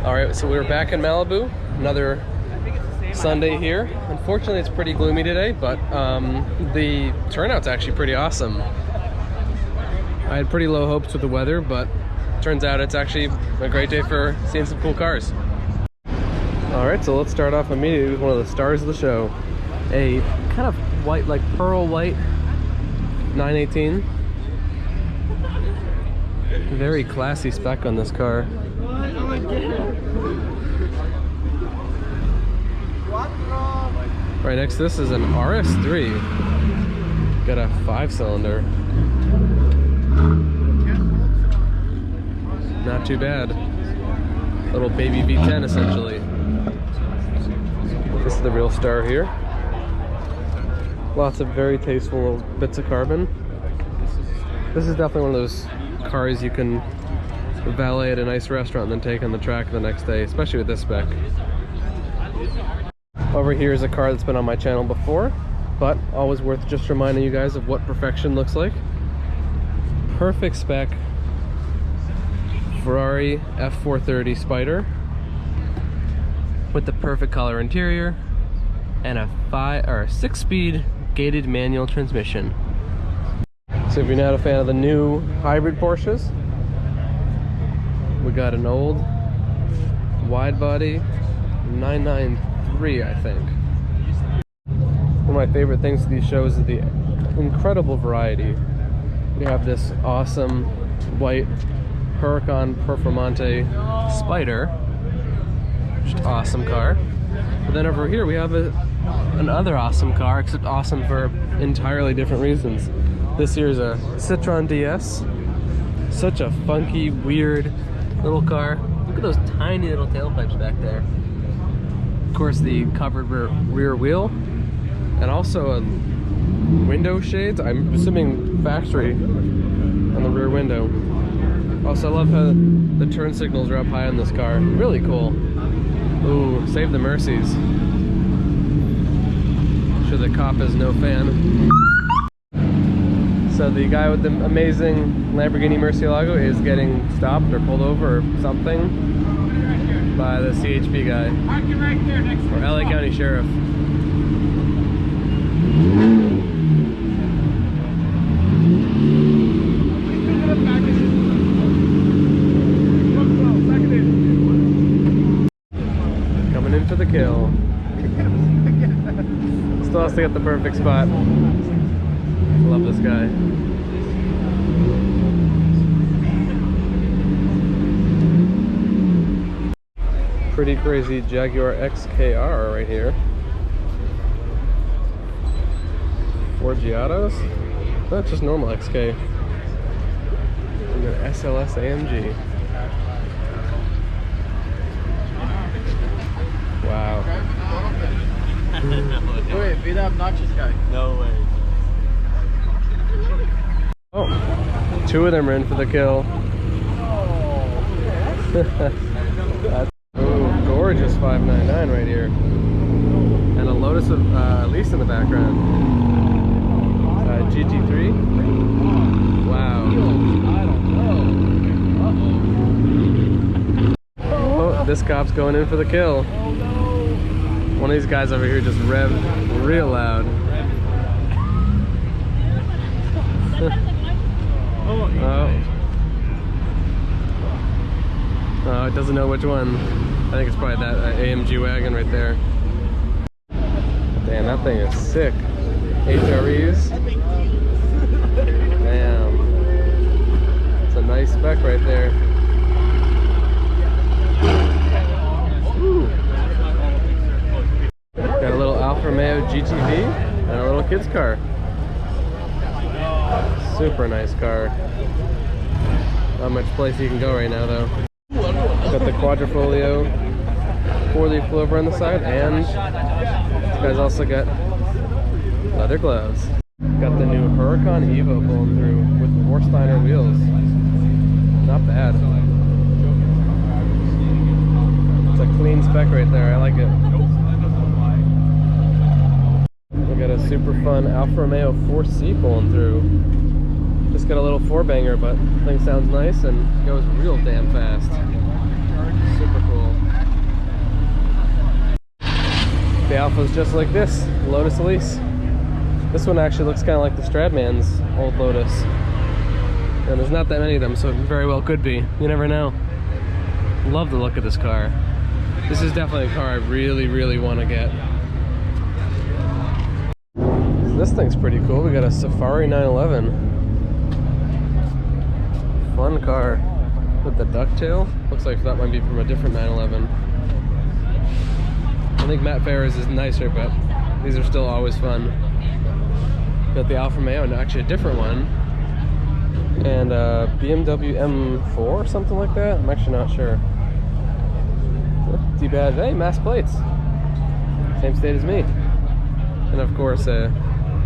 All right, so we're back in Malibu, another Sunday here. Unfortunately, it's pretty gloomy today, but the turnout's actually pretty awesome. I had pretty low hopes with the weather, but turns out it's actually a great day for seeing some cool cars. All right, so let's start off immediately with one of the stars of the show. A kind of white, like pearl white 918. Very classy spec on this car. Right next to this is an RS3. Got a 5-cylinder. Not too bad. Little baby V10 essentially. This is the real star here. Lots of very tasteful little bits of carbon. This is definitely one of those cars you can valet at a nice restaurant and then take on the track the next day, especially with this spec. Over here is a car that's been on my channel before, but always worth just reminding you guys of what perfection looks like. Perfect spec Ferrari F430 Spider with the perfect color interior and a 6-speed gated manual transmission. So if you're not a fan of the new hybrid Porsches, we got an old wide body 993, I think. One of my favorite things with these shows is the incredible variety. We have this awesome white Huracan Performante Spider, just awesome car. But then over here we have another awesome car, except awesome for entirely different reasons. This here is a Citroen DS. Such a funky, weird little car. Look at those tiny little tailpipes back there. Of course, the covered rear wheel, and also window shades. I'm assuming factory on the rear window. Also, I love how the turn signals are up high on this car. Really cool. Ooh, save the mercies. I'm sure the cop is no fan. So the guy with the amazing Lamborghini Murcielago is getting stopped or pulled over or something by the CHP guy, or LA County Sheriff. Coming in for the kill. Still has to get the perfect spot. Love this guy. Pretty crazy Jaguar XKR right here. Ford Giottos? That's just normal XK. And an SLS AMG. Wow. Wait, be the obnoxious guy. No way. Oh, 2 of them are in for the kill. That's gorgeous 599 right here, and a Lotus of Elise in the background. GT3. Wow. Oh, this cop's going in for the kill. One of these guys over here just revved real loud. Oh, it doesn't know which one. I think it's probably that AMG wagon right there. Damn, that thing is sick. HREs. Damn. It's a nice spec right there. Ooh. Got a little Alfa Romeo GTV and a little kid's car. Super nice car. Not much place you can go right now though. Got the Quadrifoglio 4-leaf clover on the side, and this guy's also got leather gloves. Got the new Huracan Evo pulling through with Vorsteiner wheels. Not bad. It's a clean spec right there. I like it. We got a super fun Alfa Romeo 4C pulling through. Just got a little 4-banger, but the thing sounds nice and goes real damn fast. Super cool. Alphas just like this, Lotus Elise. This one actually looks kind of like the Stradman's old Lotus. And there's not that many of them, so it very well could be. You never know. Love the look of this car. This is definitely a car I really, really want to get. This thing's pretty cool. We got a Safari 911. Fun car with the ducktail. Looks like that might be from a different 911. I think Matt Farah's is nicer, but these are still always fun. Got the Alfa Romeo, and actually a different one. And BMW M4 or something like that. I'm actually not sure. Too bad. Hey, mass plates. Same state as me. And of course, a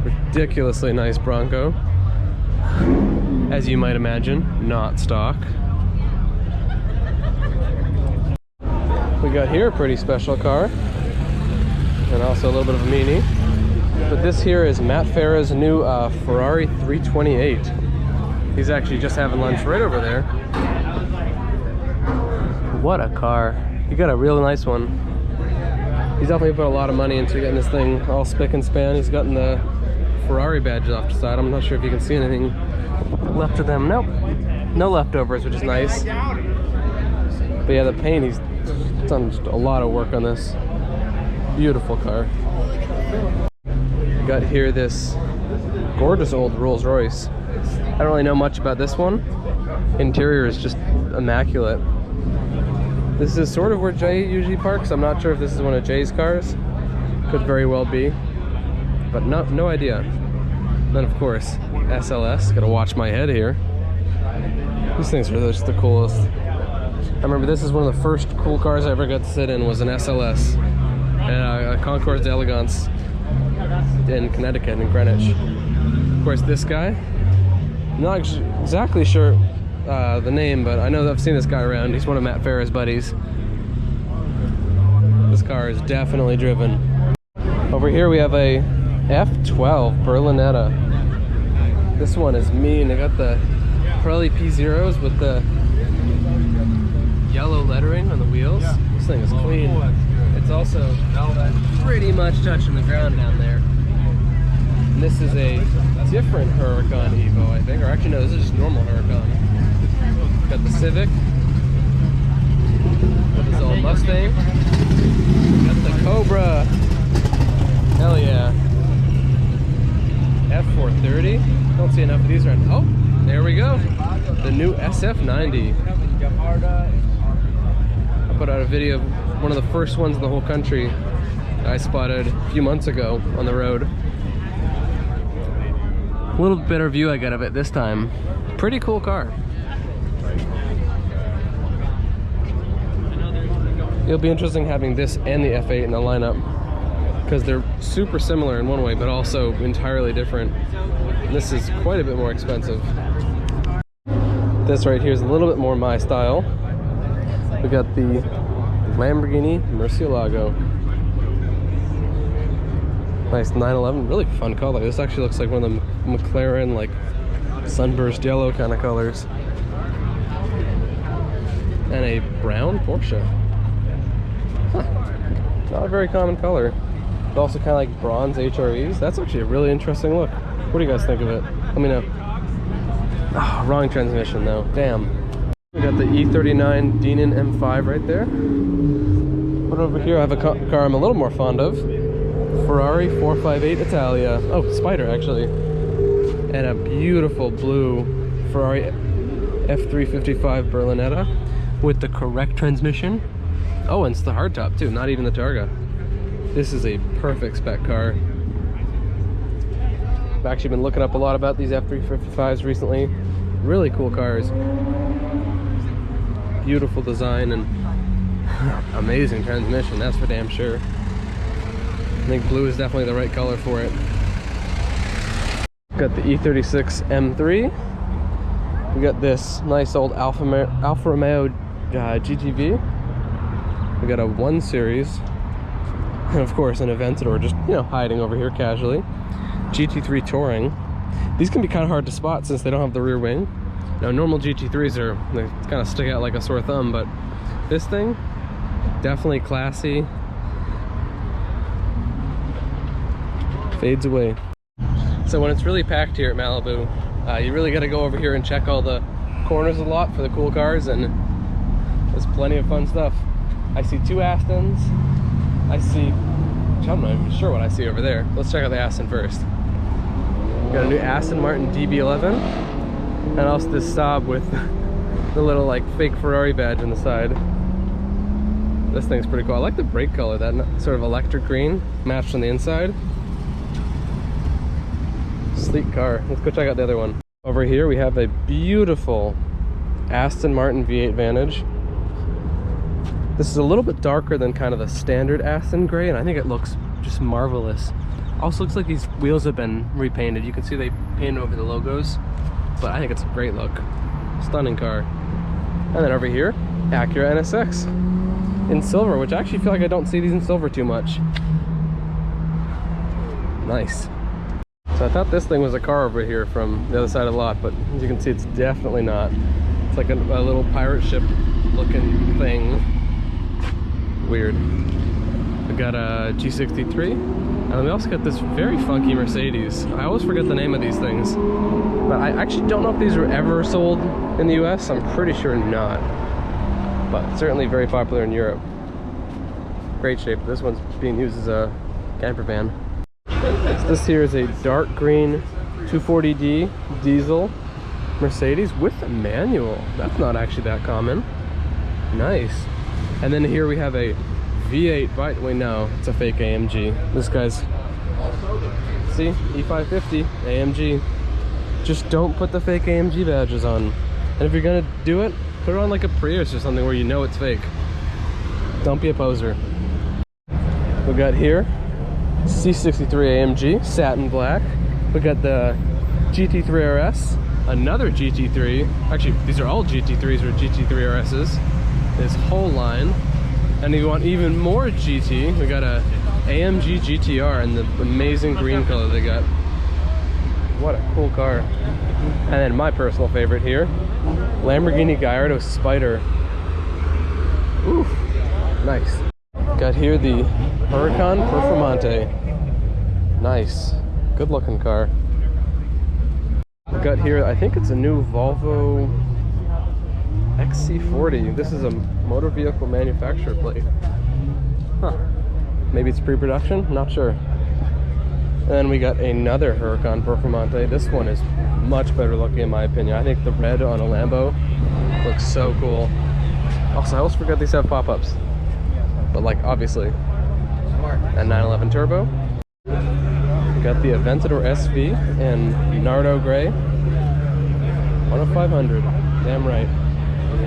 ridiculously nice Bronco. As you might imagine, not stock. We got here a pretty special car. And also a little bit of a meanie. But this here is Matt Farah's new Ferrari 328. He's actually just having lunch right over there. What a car. He got a really nice one. He's definitely put a lot of money into getting this thing all spick and span. He's gotten the Ferrari badge off the side. I'm not sure if you can see anything left of them. Nope. No leftovers, which is nice. But yeah, the paint, he's done just a lot of work on this. Beautiful car. Got here this gorgeous old Rolls Royce. I don't really know much about this one. Interior is just immaculate. This is sort of where Jay usually parks. I'm not sure if this is one of Jay's cars. Could very well be, but no idea. Then of course, SLS. Gotta watch my head here. These things are just the coolest. I remember this is one of the first cool cars I ever got to sit in was an SLS. And a Concours d'Elegance in Connecticut, in Greenwich. Of course, this guy. Not exactly sure the name, but I know that I've seen this guy around. He's one of Matt Farah's buddies. This car is definitely driven. Over here we have a F12 Berlinetta. This one is mean. They got the Pirelli P0s with the yellow lettering on the wheels. This thing is clean. It's also pretty much touching the ground down there. And this is a different Huracan Evo, I think. Or actually, no, this is just normal Huracan. Got the Civic. Got this old Mustang. Got the Cobra. Hell yeah. F430. Don't see enough of these around. Oh, there we go. The new SF90. I put out a video of one of the first ones in the whole country I spotted a few months ago on the road. A little better view I got of it this time. Pretty cool car. It'll be interesting having this and the F8 in the lineup because they're super similar in one way but also entirely different. This is quite a bit more expensive. This right here is a little bit more my style. We got the Lamborghini Murcielago. Nice 911, really fun color. This actually looks like one of the McLaren like sunburst yellow kind of colors. And a brown Porsche. Huh. Not a very common color. But also kind of like bronze HREs. That's actually a really interesting look. What do you guys think of it? Let me know. Oh, wrong transmission though, damn. We got the E39 Denon M5 right there. But over here I have a car I'm a little more fond of. Ferrari 458 Italia. Oh, Spider actually. And a beautiful blue Ferrari F355 Berlinetta with the correct transmission. Oh, and it's the hardtop too, not even the Targa. This is a perfect spec car. I've actually been looking up a lot about these F355s recently. Really cool cars. Beautiful design and amazing transmission, that's for damn sure. I think blue is definitely the right color for it. Got the E36 M3. We got this nice old Alfa Romeo GTV. We got a 1 Series. And of course an Aventador just, you know, hiding over here casually. GT3 Touring. These can be kind of hard to spot since they don't have the rear wing. Now normal GT3s they kind of stick out like a sore thumb, but this thing, definitely classy. Fades away. So when it's really packed here at Malibu, you really got to go over here and check all the corners a lot for the cool cars, and there's plenty of fun stuff. I see two Astons. I'm not even sure what I see over there. Let's check out the Aston first. Got a new Aston Martin DB11, and also this Saab with the little like fake Ferrari badge on the side. This thing's pretty cool. I like the brake color, that sort of electric green matched on the inside. Sleek car. Let's go check out the other one. Over here we have a beautiful Aston Martin V8 Vantage. This is a little bit darker than kind of the standard Aston gray, and I think it looks just marvelous. Also looks like these wheels have been repainted. You can see they painted over the logos, but I think it's a great look. Stunning car. And then over here, Acura NSX in silver, which I actually feel like I don't see these in silver too much. Nice. So I thought this thing was a car over here from the other side of the lot, but as you can see, it's definitely not. It's like a little pirate ship looking thing. Weird. We got a G63, and then we also got this very funky Mercedes. I always forget the name of these things, but I actually don't know if these were ever sold in the US. I'm pretty sure not, but certainly very popular in Europe. Great shape. This one's being used as a camper van. So this here is a dark green 240D diesel Mercedes with a manual. That's not actually that common. Nice. And then here we have a V8, wait no, it's a fake AMG. This guy's, see, E550 AMG. Just don't put the fake AMG badges on. And if you're gonna do it, put it on like a Prius or something where you know it's fake. Don't be a poser. We got here C43 AMG, satin black. We got the GT3 RS, another GT3. Actually, these are all GT3s or GT3 RSs. This whole line. And if you want even more GT, we got a AMG GTR in the amazing green color they got. What a cool car. And then my personal favorite here, Lamborghini Gallardo Spider. Ooh, nice. Got here the Huracan Performante. Nice, good looking car. We got here, I think it's a new Volvo XC40. This is a motor vehicle manufacturer plate. Huh. Maybe it's pre-production? Not sure. And then we got another Huracan Performante. This one is much better looking in my opinion. I think the red on a Lambo looks so cool. Also, I always forget these have pop-ups. But like, obviously. And 911 Turbo. We got the Aventador SV in Nardo Gray. 10500. Damn right.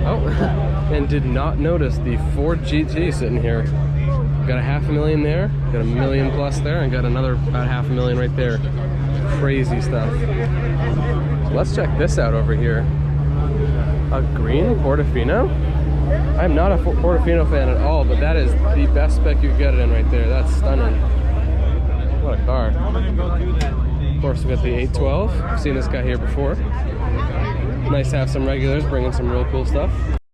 Oh, and did not notice the Ford GT sitting here. Got a $500,000 there, got $1 million plus there, and got another about $500,000 right there. Crazy stuff. So let's check this out over here. A green Portofino? I'm not a Portofino fan at all, but that is the best spec you can get it in right there. That's stunning. What a car. Of course, we got the 812. I've seen this guy here before. Nice to have some regulars bringing some real cool stuff.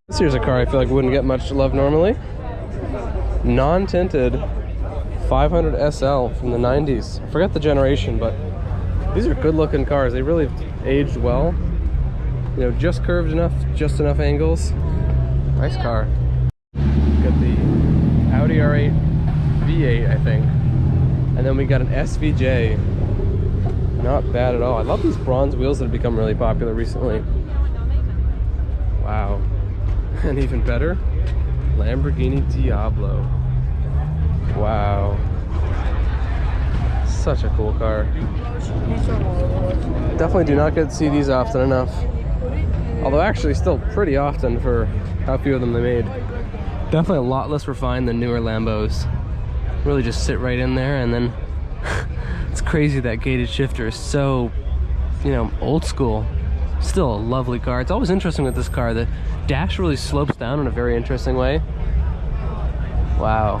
This here's a car I feel like wouldn't get much love normally. Non-tinted 500 SL from the 90s. I forget the generation, but these are good looking cars. They really aged well. You know, just curved enough, just enough angles. Nice car. Got the Audi R8 V8, I think. And then we got an SVJ. Not bad at all. I love these bronze wheels that have become really popular recently. Wow. And even better, Lamborghini Diablo. Wow. Such a cool car. Definitely do not get to see these often enough. Although actually still pretty often for how few of them they made. Definitely a lot less refined than newer Lambos. Really just sit right in there, and then it's crazy that gated shifter is so, you know, old school. Still a lovely car. It's always interesting with this car. The dash really slopes down in a very interesting way. Wow.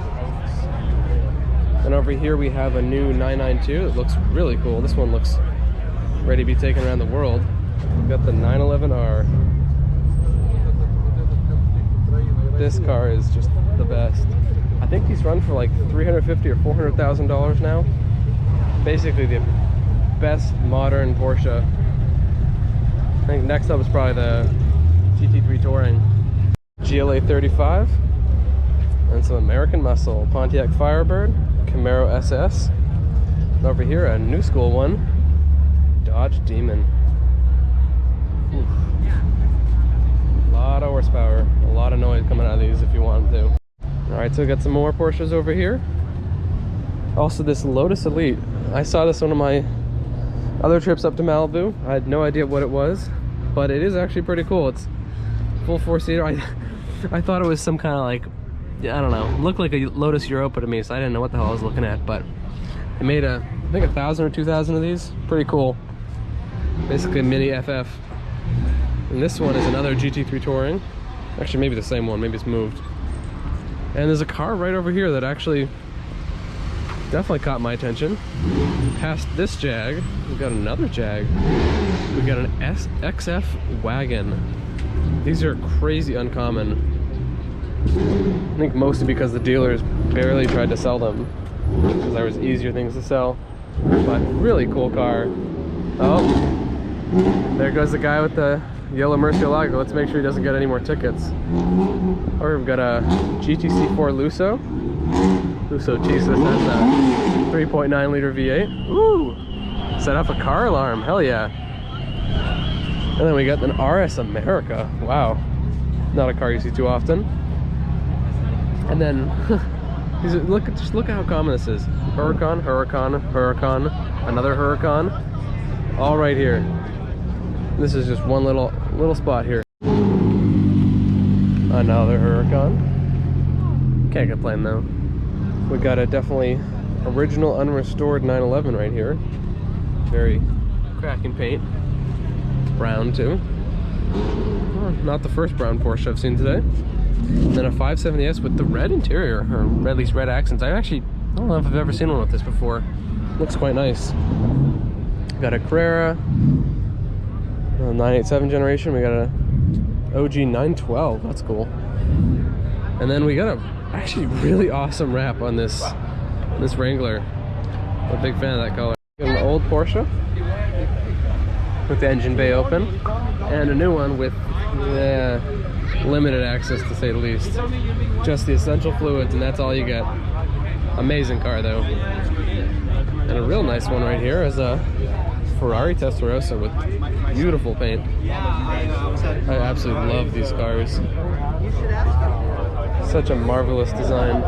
And over here we have a new 992. It looks really cool. This one looks ready to be taken around the world. We've got the 911R. This car is just the best. I think these run for like $350,000 or $400,000 now. basically the best modern Porsche. I think next up is probably the GT3 Touring. GLA 35 and some American muscle. Pontiac Firebird, Camaro SS. And over here, a new school one, Dodge Demon. Oof. A lot of horsepower, a lot of noise coming out of these if you want to. Alright, so we got some more Porsches over here. Also this Lotus Elite. I saw this on one of my other trips up to Malibu. I had no idea what it was, but it is actually pretty cool. It's full four-seater. I thought it was some kind of like, I don't know, looked like a Lotus Europa to me, so I didn't know what the hell I was looking at, but they made I think 1,000 or 2,000 of these. Pretty cool. Basically a mini FF. And this one is another GT3 Touring. Actually, maybe the same one, maybe it's moved. And there's a car right over here that actually definitely caught my attention. Past this Jag, we've got another Jag. We've got an XF wagon. These are crazy uncommon. I think mostly because the dealers barely tried to sell them, because there was easier things to sell. But really cool car. Oh, there goes the guy with the yellow Murcielago. Let's make sure he doesn't get any more tickets. Or we've got a GTC4 Lusso. Lusso Jesus has a 3.9 liter V8. Ooh! Set up a car alarm. Hell yeah. And then we got an RS America. Wow. Not a car you see too often. And then just look at how common this is. Huracan, Huracan, Huracan, another Huracan. All right here. This is just one little spot here. Another Huracan. Can't complain though. We got a definitely original unrestored 911 right here. Very cracking paint. Brown too. Oh, not the first brown Porsche I've seen today. And then a 570S with the red interior, or at least red accents. I don't know if I've ever seen one with this before. Looks quite nice. Got a Carrera, 987 generation. We got a OG 912. That's cool. And then we got a actually really awesome wrap on this Wrangler. I'm a big fan of that color. Got an old Porsche with the engine bay open, and a new one with limited access, to say the least. Just the essential fluids, and that's all you get. Amazing car though. And a real nice one right here is a Ferrari Testarossa with beautiful paint. I absolutely love these cars. Such a marvelous design.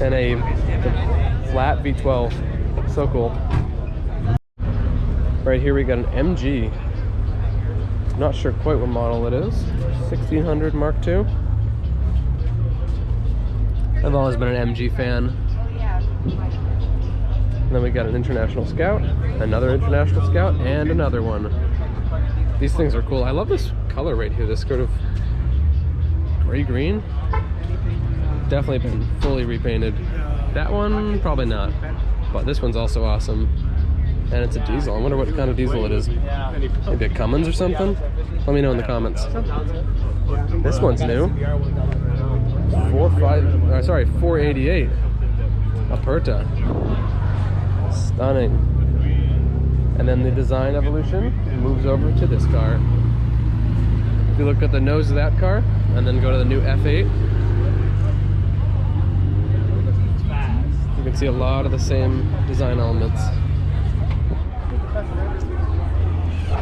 And a flat V12. So cool. Right here we got an MG. Not sure quite what model it is. 1600 Mark II. I've always been an MG fan. And then we got an International Scout, another International Scout, and another one. These things are cool. I love this color right here, this sort of gray-green. Definitely been fully repainted. That one, probably not. But this one's also awesome. And it's a diesel. I wonder what kind of diesel it is. Maybe a Cummins or something? Let me know in the comments. This one's new. 488. Aperta. Stunning. And then the design evolution moves over to this car. If you look at the nose of that car, and then go to the new F8, you can see a lot of the same design elements.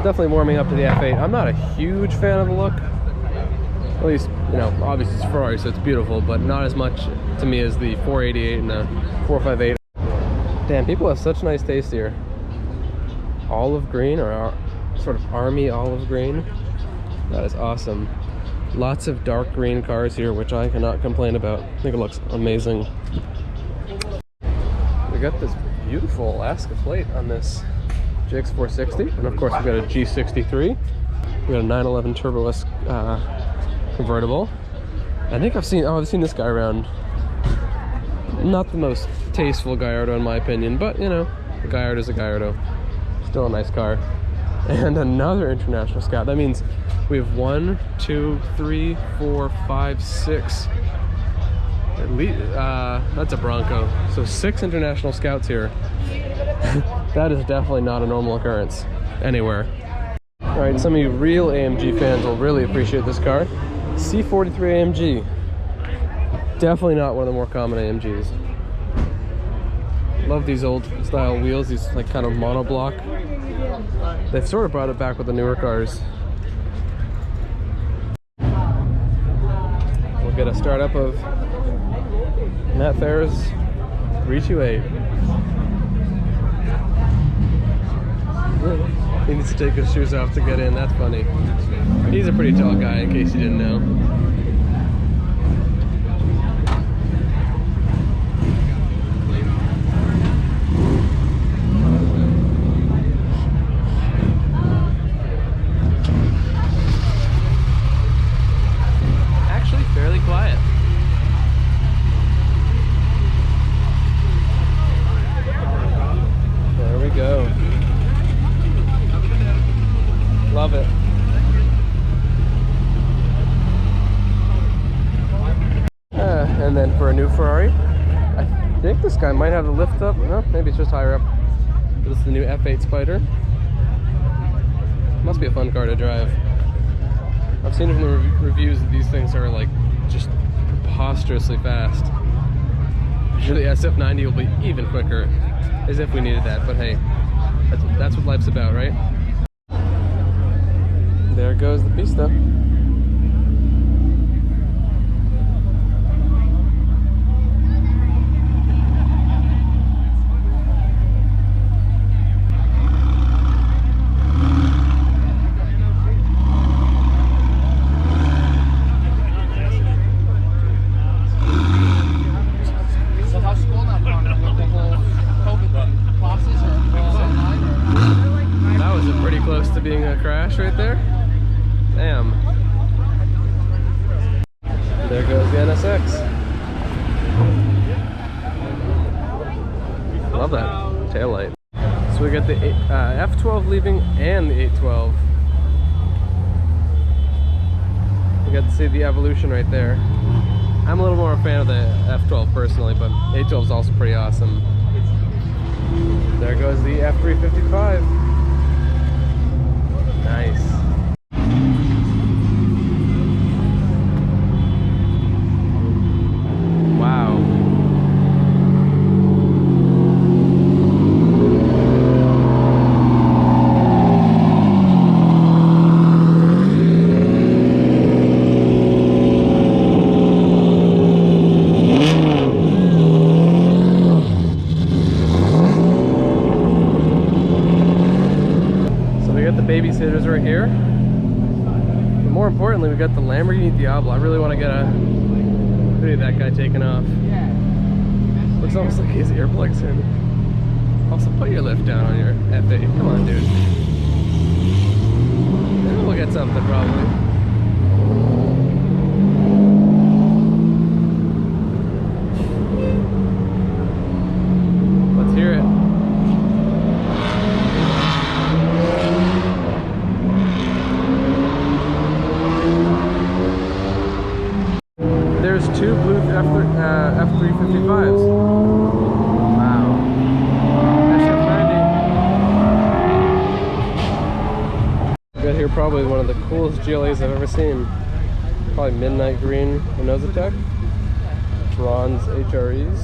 Definitely warming up to the F8. I'm not a huge fan of the look. At least, you know, obviously it's Ferrari, so it's beautiful, but not as much to me as the 488 and the 458. Damn, people have such nice taste here. Olive green, or sort of army olive green. That is awesome. Lots of dark green cars here, which I cannot complain about. I think it looks amazing. We got this beautiful Alaska plate on this GX460, and of course we've got a G63. We got a 911 Turbo S convertible. I think I've seen this guy around. Not the most tasteful Gallardo in my opinion, but you know, a Gallardo's a Gallardo. Still a nice car. And another International Scout. That means we have 1, 2, 3, 4, 5, 6. That's a Bronco. So 6 international scouts here. That is definitely not a normal occurrence anywhere. All right, some of you real AMG fans will really appreciate this car. C43 Amg. Definitely not one of the more common AMGs. Love these old style wheels, these like kind of monoblock. They've sort of brought it back with the newer cars. We'll get a startup of Matt Farah's 328. He needs to take his shoes off to get in, that's funny. He's a pretty tall guy, in case you didn't know. Actually, fairly quiet. There we go. Love it. And then for a new Ferrari, I think this guy might have the lift up. No, maybe it's just higher up. This is the new F8 Spider. Must be a fun car to drive. I've seen from the reviews that these things are like just preposterously fast. Usually SF90 will be even quicker, as if we needed that. But hey, that's what life's about, right? There goes the Pista. That was pretty close to being a crash right there. Damn. There goes the NSX. Love that taillight. So we got the F12 leaving and the 812. We got to see the evolution right there. I'm a little more a fan of the F12 personally, but 812 is also pretty awesome. There goes the F355. Nice. Wow. Babysitters right here. But more importantly, we got the Lamborghini Diablo. I really want to get a video of that guy taking off. Looks almost like his earplugs in. Also, put your lift down on your F8. Come on, dude. Maybe we'll get something probably. Let's hear it. There's 2 blue F355s. Wow. SF90. We got here probably one of the coolest GLAs I've ever seen. Probably midnight green Inozatec. Bronze HREs.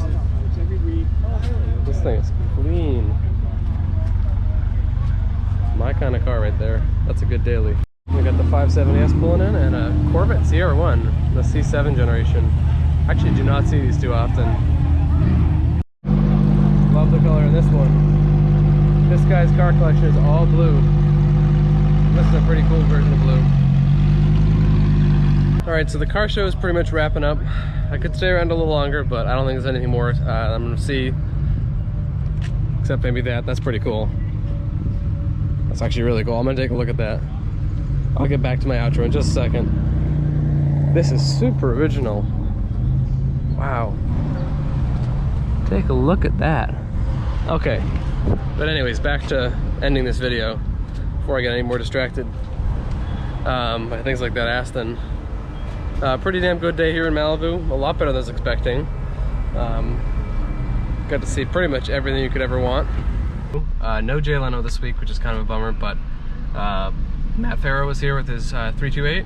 This thing is clean. My kind of car right there. That's a good daily. We got the 570S pulling in and a Corvette CR1, the C7 generation. Actually do not see these too often. Love the color in this one. This guy's car collection is all blue. This is a pretty cool version of blue. Alright, so the car show is pretty much wrapping up. I could stay around a little longer, but I don't think there's anything more I'm going to see. Except maybe that. That's pretty cool. That's actually really cool. I'm going to take a look at that. I'll get back to my outro in just a second. This is super original. Wow. Take a look at that. Okay. But anyways, back to ending this video before I get any more distracted by things like that Aston. Pretty damn good day here in Malibu. A lot better than I was expecting. Got to see pretty much everything you could ever want. No Jay Leno this week, which is kind of a bummer, but Matt Farah was here with his 328,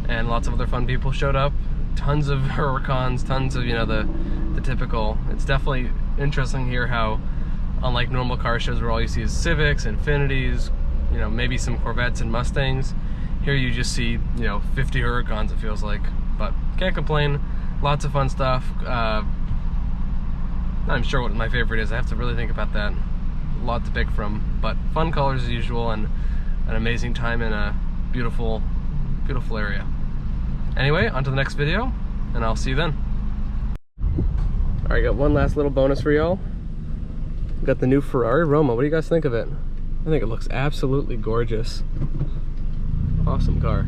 and lots of other fun people showed up. Tons of Huracans, tons of, you know, the typical. It's definitely interesting here how, unlike normal car shows where all you see is Civics, Infinitis, you know, maybe some Corvettes and Mustangs, here you just see, you know, 50 Huracans, it feels like. But can't complain. Lots of fun stuff. Not even sure what my favorite is. I have to really think about that. A lot to pick from, but fun colors as usual, and an amazing time in a beautiful, beautiful area. Anyway, on to the next video, and I'll see you then. All right, got one last little bonus for y'all. Got the new Ferrari Roma. What do you guys think of it? I think it looks absolutely gorgeous. Awesome car.